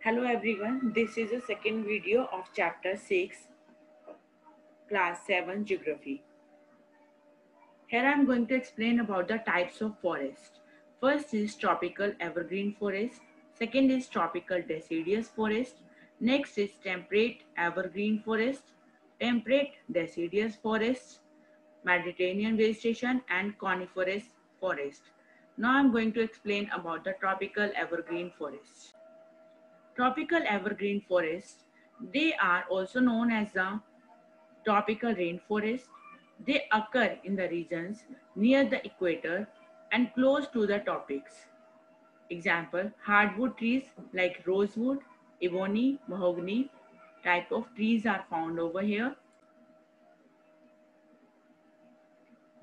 Hello everyone, this is the second video of chapter 6, class 7 geography. Here I am going to explain about the types of forest. First is tropical evergreen forest, second is tropical deciduous forest, next is temperate evergreen forest, temperate deciduous forest, Mediterranean vegetation and coniferous forest. Now I am going to explain about the tropical evergreen forest. Tropical evergreen forests, they are also known as the tropical rainforest. They occur in the regions near the equator and close to the tropics. Example, hardwood trees like rosewood, ebony, mahogany type of trees are found over here.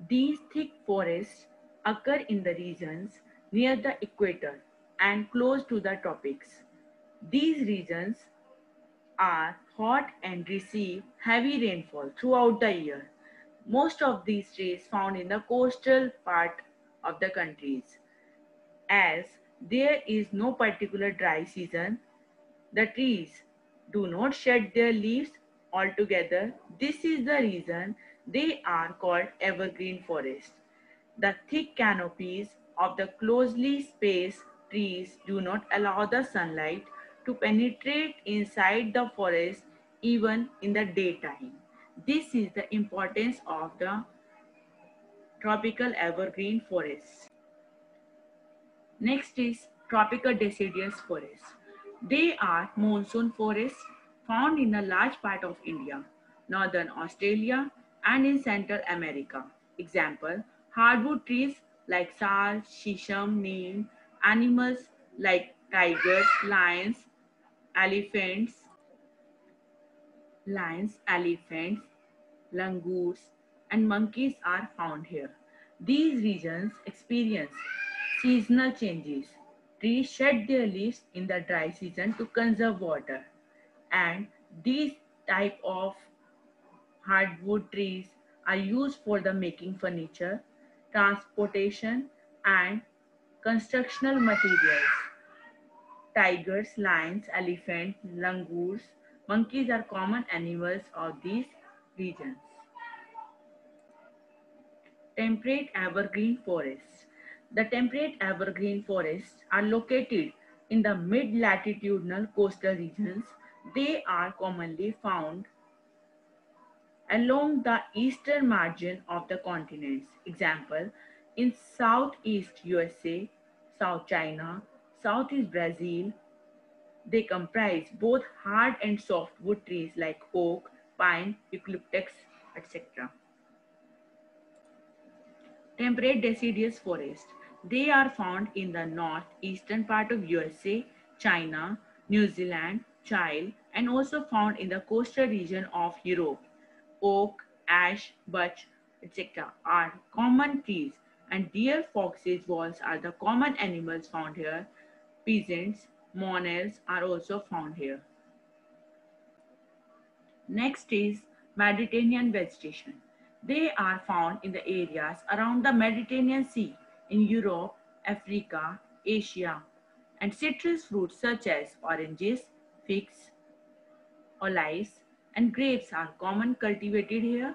These thick forests occur in the regions near the equator and close to the tropics. These regions are hot and receive heavy rainfall throughout the year. Most of these trees found in the coastal part of the countries. As there is no particular dry season, the trees do not shed their leaves altogether. This is the reason they are called evergreen forests. The thick canopies of the closely spaced trees do not allow the sunlight to penetrate inside the forest even in the daytime. This is the importance of the tropical evergreen forests. Next is tropical deciduous forests. They are monsoon forests found in a large part of India, northern Australia, and in Central America. Example, hardwood trees like sal, shisham, neem, animals like tigers, elephants, elephants, langurs, and monkeys are found here. These regions experience seasonal changes. Trees shed their leaves in the dry season to conserve water, and these type of hardwood trees are used for the making furniture, transportation, and constructional materials. Tigers, lions, elephants, langurs, monkeys are common animals of these regions. Temperate evergreen forests. The temperate evergreen forests are located in the mid-latitudinal coastal regions. They are commonly found along the eastern margin of the continents. Example, in southeast USA, South China, southeast Brazil, they comprise both hard and softwood trees like oak, pine, eucalyptus, etc. Temperate deciduous forests. They are found in the northeastern part of USA, China, New Zealand, Chile, and also found in the coastal region of Europe. Oak, ash, birch, etc. are common trees, and deer, foxes, wolves are the common animals found here. Peasants, monarchs are also found here. Next is Mediterranean vegetation. They are found in the areas around the Mediterranean Sea in Europe, Africa, Asia, and citrus fruits such as oranges, figs, olives, and grapes are common cultivated here.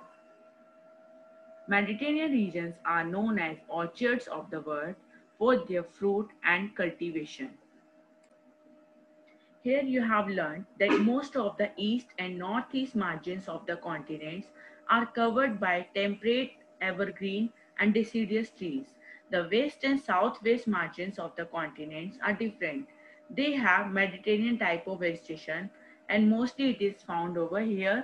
Mediterranean regions are known as orchards of the world for their fruit and cultivation. Here you have learned that most of the east and northeast margins of the continents are covered by temperate, evergreen, and deciduous trees. The west and southwest margins of the continents are different. They have Mediterranean type of vegetation, and mostly it is found over here.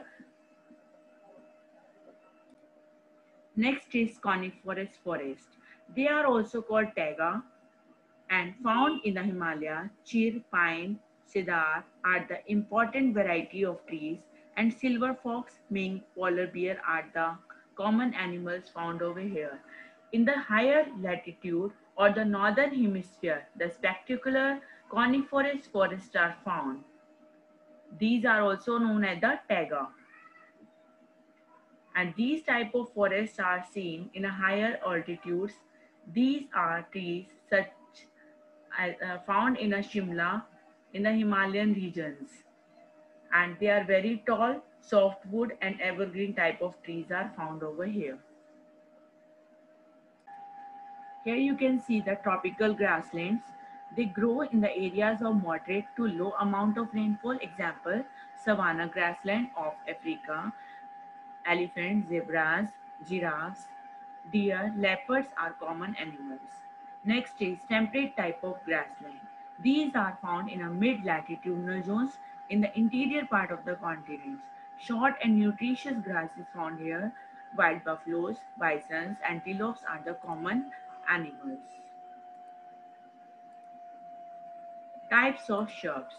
Next is coniferous forest. They are also called taiga and found in the Himalaya. Chir, pine, cedar are the important variety of trees, and silver fox, mink, polar bear are the common animals found over here. In the higher latitude or the northern hemisphere, the spectacular coniferous forests are found. These are also known as the taiga. And these type of forests are seen in a higher altitudes. These are trees such as found in a Shimla, in the Himalayan regions, and they are very tall, softwood and evergreen type of trees are found over here. Here you can see the tropical grasslands. They grow in the areas of moderate to low amount of rainfall. Example, savanna grassland of Africa. Elephants, zebras, giraffes, deer, leopards are common animals. Next is temperate type of grassland. These are found in a mid-latitudinal zones in the interior part of the continents. Short and nutritious grass is found here. Wild buffaloes, bisons, antelopes are the common animals. Types of shrubs.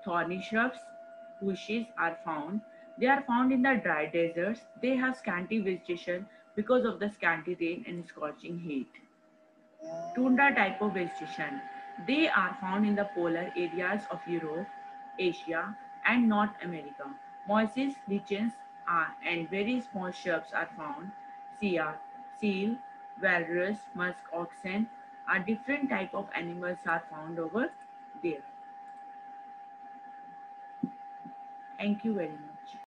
Thorny shrubs, bushes are found. They are found in the dry deserts. They have scanty vegetation because of the scanty rain and scorching heat. Tundra type of vegetation. They are found in the polar areas of Europe, Asia, and North America. Moist lichens and very small shrubs are found. Seal, walrus, musk oxen are different type of animals are found over there. Thank you very much.